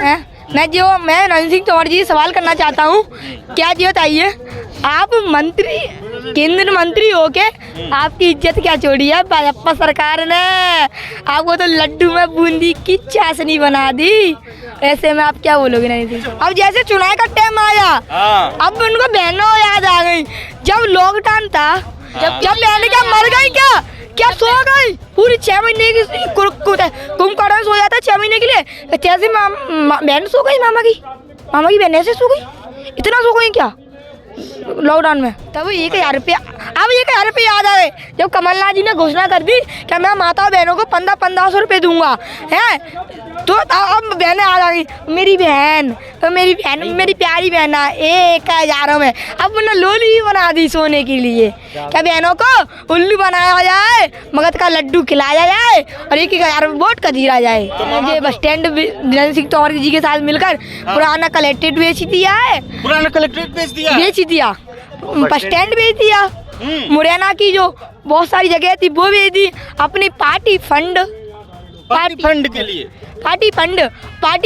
मैं नरेंद्र सिंह तोमर जी से सवाल करना चाहता हूँ। क्या जी बताइए, आप मंत्री, केंद्र मंत्री होके आपकी इज्जत क्या छोड़ी है भाजपा सरकार ने? आपको तो लड्डू में बूंदी की चाशनी बना दी। ऐसे में आप क्या बोलोगे नरेंद्र सिंह? अब जैसे चुनाव का टाइम आया, अब उनको बहनों याद आ गई। जब लॉकडाउन था, जब बहनें क्या मर गई क्या सो गई? पूरी 6 महीने की कुंभकर्ण सो जाता 6 महीने के लिए, कैसे बहन सो गई? मामा की बहन ऐसे सो गई? इतना सो गई क्या लॉकडाउन में? तब 1,000 रुपया, अब 1,000 रुपये याद आ गए जब कमलनाथ जी ने घोषणा कर दी कि मैं माता बहनों को 1500 रुपये दूंगा, है तो अब बहनें आ गई। मेरी मेरी प्यारी बहन 1,000 में अब उन्हें लोली ही बना दी सोने के लिए। क्या बहनों को उल्लू बनाया जाए, मगध का लड्डू खिलाया जाए और 1,000 वोट का जीरा जाए। ये बस स्टैंड नरेंद्र सिंह तोमर जी के साथ मिलकर पुराना कलेक्ट्रेट बेच दिया है, बेच दिया, बस स्टैंड बेच दिया, मुरैना की जो बहुत सारी जगह थी वो बेच दी अपनी पार्टी फंड के लिए। पार्टी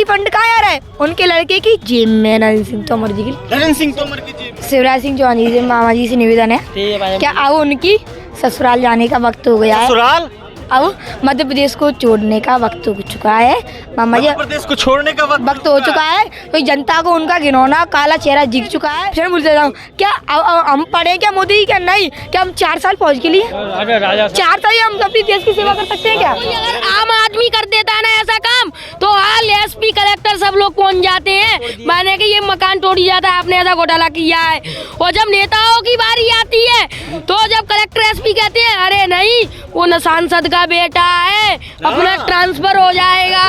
फंड कहाँ आ रहा है? उनके लड़के की जेब में, नरेंद्र सिंह तोमर की जेब। शिवराज सिंह चौहान जी से मामा जी से निवेदन है, क्या अब उनकी ससुराल जाने का वक्त हो गया है? अब मध्य प्रदेश को छोड़ने का वक्त हो चुका है मामा जी, मध्य प्रदेश को छोड़ने का वक्त हो चुका है। तो जनता को उनका घिनौना काला चेहरा दिख चुका है। फिर बोलते जाऊँ, क्या हम पढ़े क्या मोदी क्या नहीं? क्या हम 4 साल फौज के लिए 4 साल हम अपनी देश की सेवा कर सकते हैं क्या? अगर आम आदमी कर देता है ना ऐसा काम तो हाल SP कलेक्टर सब लोग पहुँच जाते हैं, माने कि ये मकान तोड़ी जाता है, आपने ऐसा घोटाला किया है। और जब नेताओं की बारी आती है तो जब कलेक्टर SP कहते हैं अरे नहीं वो न सांसद का बेटा है, अपना ट्रांसफर हो जाएगा।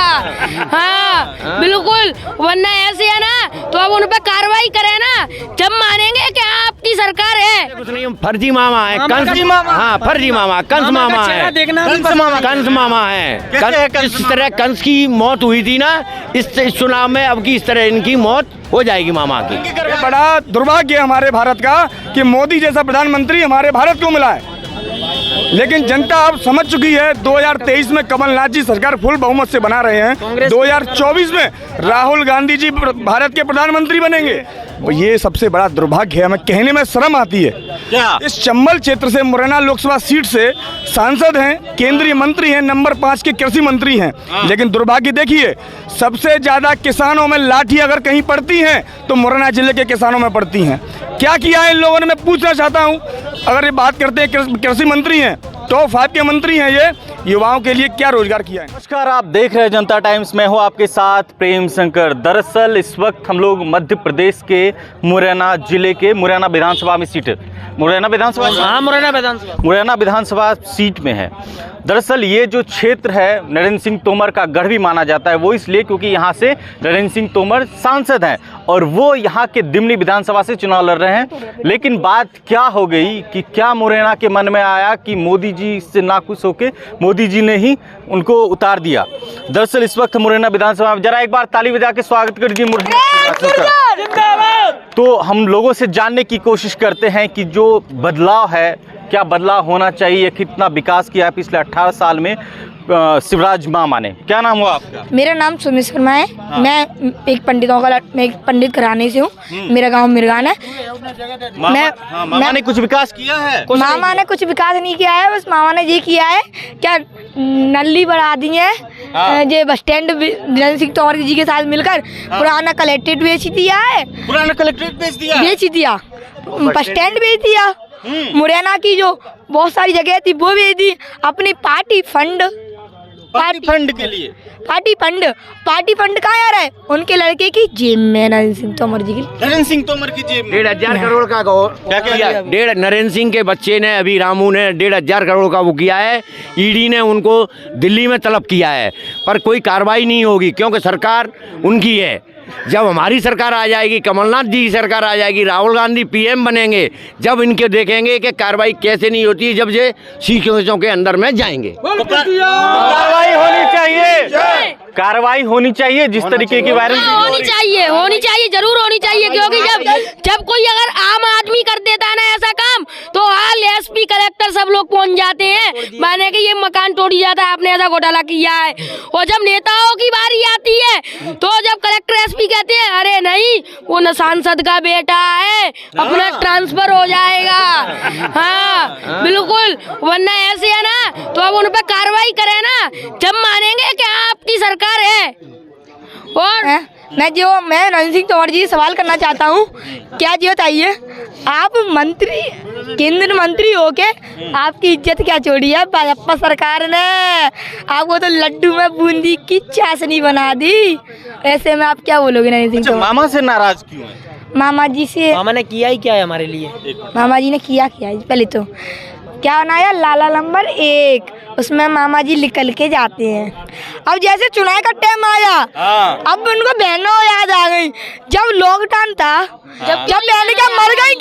हाँ बिल्कुल, वरना ऐसे है ना तो अब उन पर कार्रवाई करें ना, जब मानेंगे कि आपकी सरकार है। फर्जी मामा है, हाँ फर्जी मामा, कंस मामा है, कंस मामा है। इस तरह कंस की मौत हुई थी ना इस चुनाव में, अब की इस तरह इनकी मौत हो जाएगी मामा की। बड़ा दुर्भाग्य है हमारे भारत का कि मोदी जैसा प्रधानमंत्री हमारे भारत को मिला है। लेकिन जनता अब समझ चुकी है। 2023 में कमलनाथ जी सरकार फुल बहुमत से बना रहे हैं, 2024 में राहुल गांधी जी भारत के प्रधानमंत्री बनेंगे। और ये सबसे बड़ा दुर्भाग्य है, हमें कहने में शर्म आती है। क्या इस चंबल क्षेत्र से, मुरैना लोकसभा सीट से सांसद हैं, केंद्रीय मंत्री हैं, नंबर 5 के कृषि मंत्री हैं, लेकिन दुर्भाग्य देखिए सबसे ज्यादा किसानों में लाठी अगर कहीं पड़ती हैं तो मुरैना जिले के किसानों में पड़ती हैं। क्या किया है इन लोगों ने, मैं पूछना चाहता हूँ। अगर ये बात करते हैं कृषि मंत्री हैं, टॉप 5 के मंत्री हैं, ये युवाओं के लिए क्या रोजगार किया है? नमस्कार, आप देख रहे हैं जनता टाइम्स, मैं हूं आपके साथ प्रेम शंकर। दरअसल इस वक्त हम लोग मध्य प्रदेश के मुरैना जिले के मुरैना विधानसभा में सीट है, मुरैना विधानसभा सीट में है। दरअसल ये जो क्षेत्र है नरेंद्र सिंह तोमर का गढ़ भी माना जाता है, वो इसलिए क्योंकि यहाँ से नरेंद्र सिंह तोमर सांसद हैं और वो यहाँ के दिमनी विधानसभा से चुनाव लड़ रहे हैं। लेकिन बात क्या हो गई कि क्या मुरैना के मन में आया कि मोदी जी से नाखुश होकर मोदी जी ने ही उनको उतार दिया। दरअसल इस वक्त मुरैना विधानसभा में, जरा एक बार ताली बजा के स्वागत कर दीजिए मुरैना। तो हम लोगों से जानने की कोशिश करते हैं कि जो बदलाव है, क्या बदलाव होना चाहिए, कितना विकास किया है पिछले 18 साल में शिवराज मामा ने। क्या नाम हुआ आपका? मेरा नाम सुमित शर्मा है। हाँ। मैं एक पंडित घराने से हूँ। मेरा गांव मिर्गान है। मामा ने कुछ विकास किया है? मामा ने कुछ विकास नहीं किया है, बस मामा ने ये किया है क्या नल्ली बढ़ा दी है। ये बस स्टैंड नरेंद्र सिंह तोमर जी के साथ मिलकर पुराना कलेक्ट्रेट बेच दिया है, बेच दिया, बस स्टैंड बेच दिया, मुरैना की जो बहुत सारी जगह थी वो बेच दी अपनी पार्टी फंड के लिए। पार्टी फंड कहाँ आ रहा है? उनके लड़के की जेब में, नरेंद्र सिंह तोमर की जेब में 1,500 करोड़ का क्या किया? नरेंद्र सिंह के बच्चे ने, अभी रामू ने 1,500 करोड़ का वो किया है। ईडी ने उनको दिल्ली में तलब किया है, पर कोई कार्रवाई नहीं होगी क्योंकि सरकार उनकी है। जब हमारी सरकार आ जाएगी, कमलनाथ जी की सरकार आ जाएगी, राहुल गांधी PM बनेंगे, जब इनके देखेंगे कि कार्रवाई कैसे नहीं होती है, जब ये सीखों के अंदर में जाएंगे। कार्रवाई होनी चाहिए जिस तरीके की वायरल होनी चाहिए, जरूर होनी चाहिए, क्योंकि जब कोई अगर आम आदमी कर देता है ना ऐसा काम तो हाल SP कलेक्टर सब लोग पहुँच जाते हैं, माने कि ये मकान तोड़ी जाता है, आपने ऐसा घोटाला किया है। और जब नेताओं की बारी आती है तो जब कलेक्टर वो न सांसद का बेटा है, अपना ट्रांसफर हो जाएगा। हाँ बिल्कुल, वरना ऐसे है ना तो अब उन पर कार्रवाई करें ना, जब मानेंगे कि आपकी सरकार है। और मैं नरेंद्र सिंह तोमर जी सवाल करना चाहता हूँ, क्या जी बताइए, आप मंत्री, केंद्र मंत्री होके आपकी इज्जत क्या छोड़ी है भाजपा सरकार ने? आपको तो लड्डू में बूंदी की चाशनी बना दी। ऐसे में आप क्या बोलोगे नरेंद्र सिंह तोमर? मामा से नाराज क्यों है? मामा जी से, मामा ने किया ही क्या है हमारे लिए? मामा जी ने किया है, पहले तो क्या बनाया, लाला नंबर 1, उसमें मामा जी निकल के जाते हैं। अब जैसे चुनाव का टाइम आया, अब उनको बहनों याद आ गई। जब लॉकडाउन था, जब बहन क्या मर गई,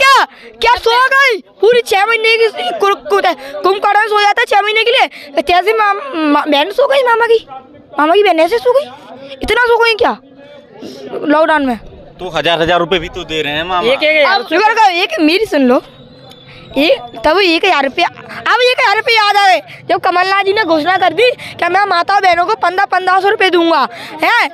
क्या सो गई पूरी 6 महीने की कुंभकर्ण सो जाता 6 महीने के लिए, जैसे बहन सो गई, मामा की बहन ऐसे सो गई, इतना सो गई क्या लॉकडाउन में? तो हजार रुपए भी तो दे रहे हैं मामा। एक मेरी सुन लो, तब 1,000 रुपया, अब 1,000 रुपये याद आ गए जब कमलनाथ जी ने घोषणा कर दी कि मैं माता बहनों को 1500 रुपये दूंगा, है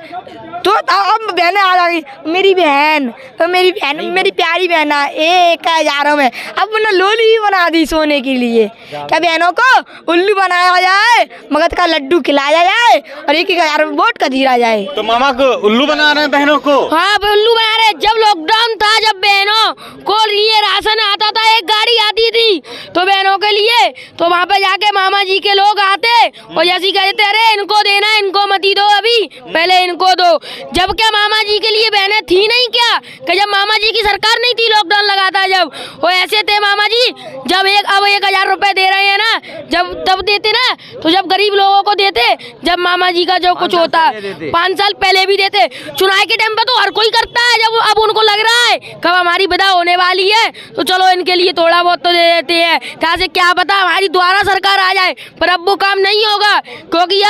तो अब बहनें आ गई, मेरी बहन मेरी प्यारी बहन 1,000 में। अब उन्होंने लोली ही बना दी सोने के लिए, क्या बहनों को उल्लू बनाया जाए, मगध का लड्डू खिलाया जाए और 1,000 वोट का दिया जाए। तो मामा को उल्लू बना रहे हैं बहनों को? हाँ उल्लू बना रहे। जब लॉकडाउन था, जब बहनों को लिए राशन आता था, एक गाड़ी आती थी तो बहनों के लिए, तो वहाँ पे जाके मामा जी के लोग आते और जैसे कहते अरे इनको देना, इनको मत ही दो, अभी पहले इनको दो। जब क्या मामा जी के लिए बहनें थी नहीं क्या, कि जब मामा जी की सरकार नहीं थी, लॉकडाउन लगा था जब, वो ऐसे थे मामा जी। जब अब 1,000 रुपए दे रहे हैं ना, जब तब देते ना, तो जब गरीब लोगों को देते, जब मामा जी का जो कुछ होता 5 साल पहले भी देते। चुनाव के टाइम पे तो हर कोई करता है, जब अब उनको लग रहा है कब हमारी विदा होने वाली है तो चलो इनके लिए थोड़ा बहुत तो दे देते हैं, कहाँ से क्या पता हमारी दोबारा सरकार आ जाए। पर अब वो काम नहीं होगा, क्योंकि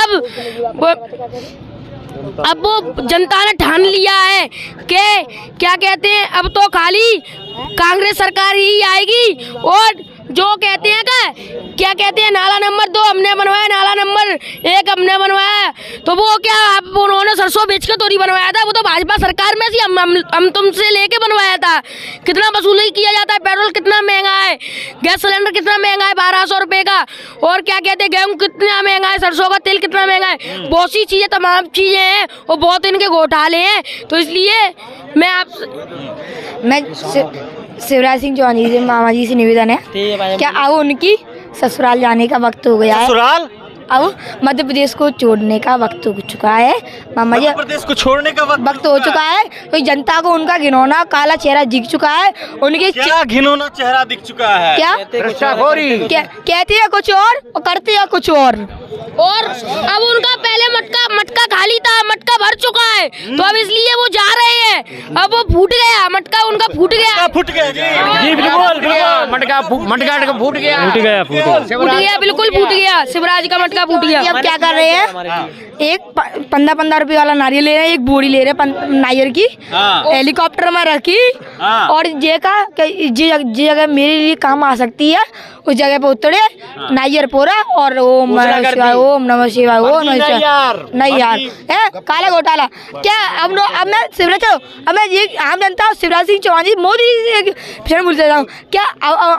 अब वो जनता ने ठान लिया है कि क्या कहते हैं, अब तो खाली कांग्रेस सरकार ही आएगी। और जो कहते हैं क्या कहते हैं, नाला नंबर 2 हमने बनवाया, नाला नंबर 1 हमने बनवाया, तो वो क्या उन्होंने सरसों बेच के तोरी बनवाया था, वो तो भाजपा सरकार में से हम तुमसे लेके बनवाया था। कितना वसूली किया जाता है, पेट्रोल कितना महंगा है, गैस सिलेंडर कितना महंगा है 1200 रुपये का, और क्या कहते हैं गेहूँ कितना महंगा है, सरसों का तेल कितना महंगा है, बहुत सी चीज़ें, तमाम चीज़ें हैं और बहुत इनके घोटाले हैं। तो इसलिए मैं शिवराज सिंह चौहान जी से, मामा जी से निवेदन है, क्या अब उनकी ससुराल जाने का वक्त हो गया है? ससुराल? अब मध्य प्रदेश को छोड़ने का वक्त हो चुका है मामा जी, मध्य प्रदेश को छोड़ने का वक्त हो चुका है। तो जनता को उनका घिनौना काला चेहरा दिख चुका है, उनके क्या घिनौना चेहरा दिख चुका है? क्या कहते हैं कुछ और करते हैं कुछ और अब उनका पहले मटका खाली था, मटका भर चुका है, तो अब इसलिए वो जा रहे हैं। अब वो फूट गया मटका, उनका फूट गया जी बिल्कुल, मटका फूट गया, बिल्कुल फूट गया, शिवराज का मटका फूट गया। अब क्या कर रहे हैं, एक 15 रुपए वाला नारियल ले रहे हैं, एक बोरी ले रहे हैं नारियल की, हेलीकॉप्टर में रखी और जगह मेरे लिए काम आ सकती है उस जगह पे उतरे, नारियल पोरा और ओम नमः शिवाय, ओम नमः शिवाय। नहीं यार, काला घोटाला क्या? अब मैं शिवराज, अब मैं ये आम जनता शिवराज सिंह चौहान जी, मोदी जी फिर बोल देता हूँ, क्या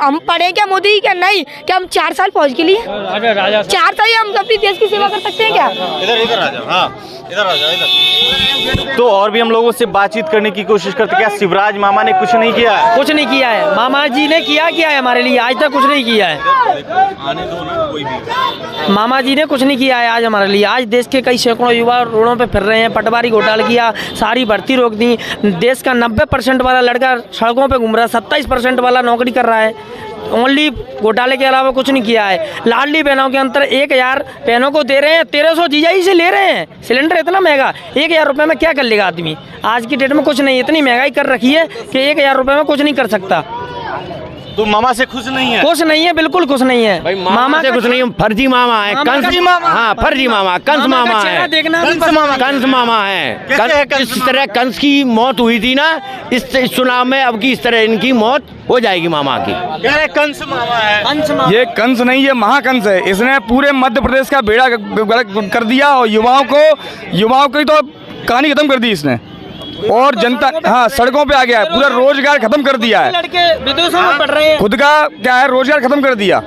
हम पढ़े क्या मोदी जी? क्या नहीं, क्या हम 4 साल फौज के लिए, 4 साल हम अपनी देश की सेवा कर सकते हैं क्या? इधर आ जाओ, हाँ इधर आ जाओ, इधर। तो और भी हम लोगों से बातचीत करने की कोशिश करते, क्या शिवराज मामा ने कुछ नहीं किया है? कुछ नहीं किया है, मामा जी ने किया है हमारे लिए, आज तक कुछ नहीं किया है। आने दो ना कोई भी। मामा जी ने कुछ नहीं किया है आज हमारे लिए। आज देश के कई सैकड़ों युवा रोडों पे फिर रहे हैं, पटवारी घोटाला किया, सारी भर्ती रोक दी, देश का 90% वाला लड़का सड़कों पे घूम रहा है, 27% वाला नौकरी कर रहा है। ओनली घोटाले के अलावा कुछ नहीं किया है। लाडली बहनों के अंतर 1,000 बहनों को दे रहे हैं, 1300 जीजाई से ले रहे हैं। सिलेंडर इतना महंगा, 1,000 रुपये में क्या कर लेगा आदमी? आज की डेट में कुछ नहीं, इतनी महंगाई कर रखी है कि 1,000 रुपये में कुछ नहीं कर सकता। तो मामा से खुश नहीं है? खुश नहीं है, बिल्कुल खुश नहीं है। भाई मामा से कुछ नहीं, फर्जी मामा है, कंस मामा। हाँ फर्जी मामा, कंस मामा है, कंस मामा है। इस तरह कंस की मौत हुई थी ना इस चुनाव में, अब की इस तरह इनकी मौत हो जाएगी मामा की। कह रहे कंस मामा है। ये कंस नहीं, ये महाकंस है। इसने पूरे मध्य प्रदेश का बेड़ा कर दिया और युवाओं की तो कहानी खत्म कर दी इसने। और जनता हाँ सड़कों पे आ गया है, पूरा रोजगार खत्म कर दिया है, लड़के विदेशों में पढ़ रहे हैं। खुद का क्या है रोजगार खत्म कर दिया,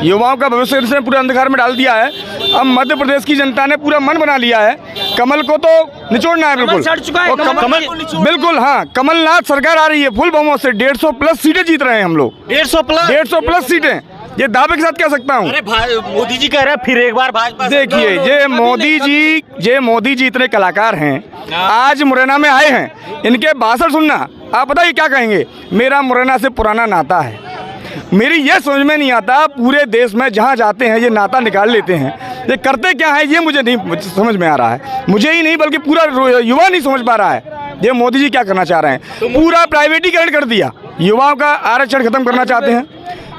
युवाओं का भविष्य इसने पूरे अंधकार में डाल दिया है। अब मध्य प्रदेश की जनता ने पूरा मन बना लिया है, कमल को तो निचोड़ना है बिल्कुल। सड़ चुका है और कमल बिल्कुल हाँ, कमलनाथ सरकार आ रही है फुल बहुमत से, 150 प्लस सीटें जीत रहे हैं हम लोग, 150 प्लस सीटें, ये दावे के साथ कह सकता हूँ। अरे मोदी जी कह रहे हैं फिर एक बार भाजपा। देखिए ये मोदी जी इतने कलाकार हैं, आज मुरैना में आए हैं, इनके भाषण सुनना, आप बताइए क्या कहेंगे। मेरा मुरैना से पुराना नाता है, मेरी ये समझ में नहीं आता, पूरे देश में जहाँ जाते हैं ये नाता निकाल लेते हैं, ये करते क्या है ये मुझे नहीं समझ में आ रहा है, मुझे ही नहीं बल्कि पूरा युवा नहीं समझ पा रहा है ये मोदी जी क्या करना चाह रहे हैं। पूरा प्राइवेटीकरण कर दिया, युवाओं का आरक्षण खत्म करना चाहते हैं।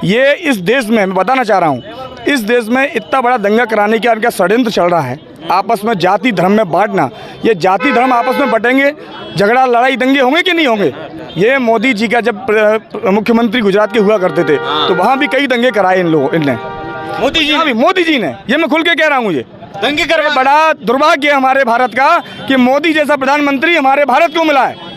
ये इस देश में मैं बताना चाह रहा हूँ, इस देश में इतना बड़ा दंगा कराने का इनका षड्यंत्र चल रहा है, आपस में जाति धर्म में बांटना। ये जाति धर्म आपस में बटेंगे, झगड़ा लड़ाई दंगे होंगे कि नहीं होंगे। ये मोदी जी का जब मुख्यमंत्री गुजरात के हुआ करते थे तो वहाँ भी कई दंगे कराए इनने, मोदी जी ने, ये मैं खुल के कह रहा हूँ। ये दंगे कर बड़ा दुर्भाग्य है हमारे भारत का कि मोदी जैसा प्रधानमंत्री हमारे भारत को मिला है।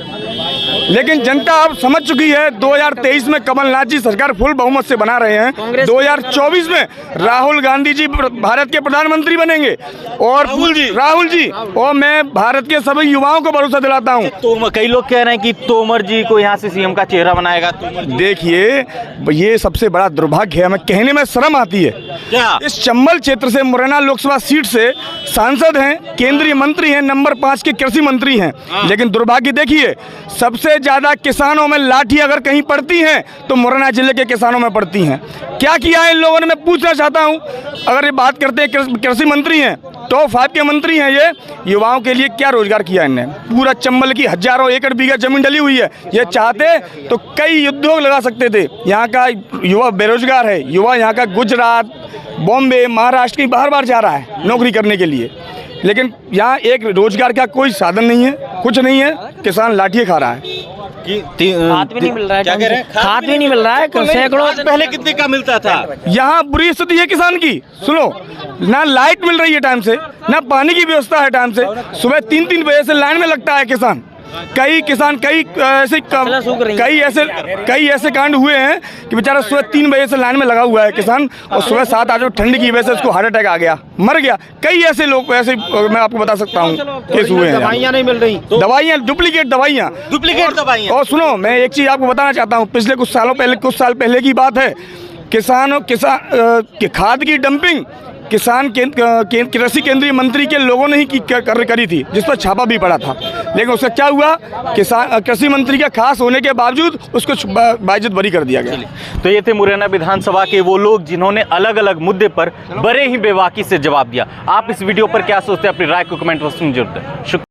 लेकिन जनता अब समझ चुकी है, 2023 में कमलनाथ जी सरकार फुल बहुमत से बना रहे हैं, 2024 में राहुल गांधी जी भारत के प्रधानमंत्री बनेंगे और राहुल जी और मैं भारत के सभी युवाओं को भरोसा दिलाता हूं। तो कई लोग कह रहे हैं कि तोमर जी को यहाँ से सीएम का चेहरा बनाएगा। देखिए ये सबसे बड़ा दुर्भाग्य है, मैं कहने में शर्म आती है। क्या इस चंबल क्षेत्र से मुरैना लोकसभा सीट से सांसद हैं, केंद्रीय मंत्री हैं, नंबर 5 के कृषि मंत्री हैं, लेकिन दुर्भाग्य देखिए सबसे ज्यादा किसानों में लाठी अगर कहीं पड़ती हैं तो मुरैना जिले के किसानों में पड़ती हैं। क्या किया है इन लोगों ने, मैं पूछना चाहता हूं। अगर ये बात करते हैं कृषि मंत्री हैं, टॉप 5 के मंत्री हैं, ये युवाओं के लिए क्या रोजगार किया इनने। पूरा चंबल की हजारों एकड़ बीघा जमीन डली हुई है, ये चाहते तो कई उद्योग लगा सकते थे। यहाँ का युवा बेरोजगार है, युवा यहाँ का गुजरात, बॉम्बे, महाराष्ट्र की बाहर जा रहा है नौकरी करने के लिए, लेकिन यहाँ एक रोजगार का कोई साधन नहीं है, कुछ नहीं है, किसान लाठी खा रहा है। खाद भी नहीं मिल रहा है, क्या कह रहे हैं? खाद भी नहीं मिल रहा है, सैकड़ों पहले कितने का मिलता था? यहाँ बुरी स्थिति है किसान की, सुनो ना लाइट मिल रही है टाइम से, ना पानी की व्यवस्था है टाइम से, सुबह 3-3 बजे से लाइन में लगता है किसान। कई किसान कई ऐसे कांड हुए हैं कि बेचारा सुबह 3 बजे से लाइन में लगा हुआ है किसान, और सुबह 7 आज ठंड की वजह से उसको हार्ट अटैक आ गया, मर गया। कई ऐसे लोग, ऐसे मैं आपको बता सकता हूँ केस हुए हैं। दवाइयाँ नहीं मिल रही, दवाइयाँ डुप्लीकेट दवाइयाँ। और सुनो मैं एक चीज़ आपको बताना चाहता हूँ, पिछले कुछ साल पहले की बात है, किसान खाद की डंपिंग कृषि केंद्रीय मंत्री के लोगों ने ही करी थी, जिस पर छापा भी पड़ा था। लेकिन उससे क्या हुआ, कृषि मंत्री का खास होने के बावजूद उसको बाइज्जत बरी कर दिया गया। तो ये थे मुरैना विधानसभा के वो लोग जिन्होंने अलग अलग मुद्दे पर बड़े ही बेबाकी से जवाब दिया। आप इस वीडियो पर क्या सोचते हैं, अपनी राय को कमेंट बॉक्स में जरूर दें। शुक्रिया।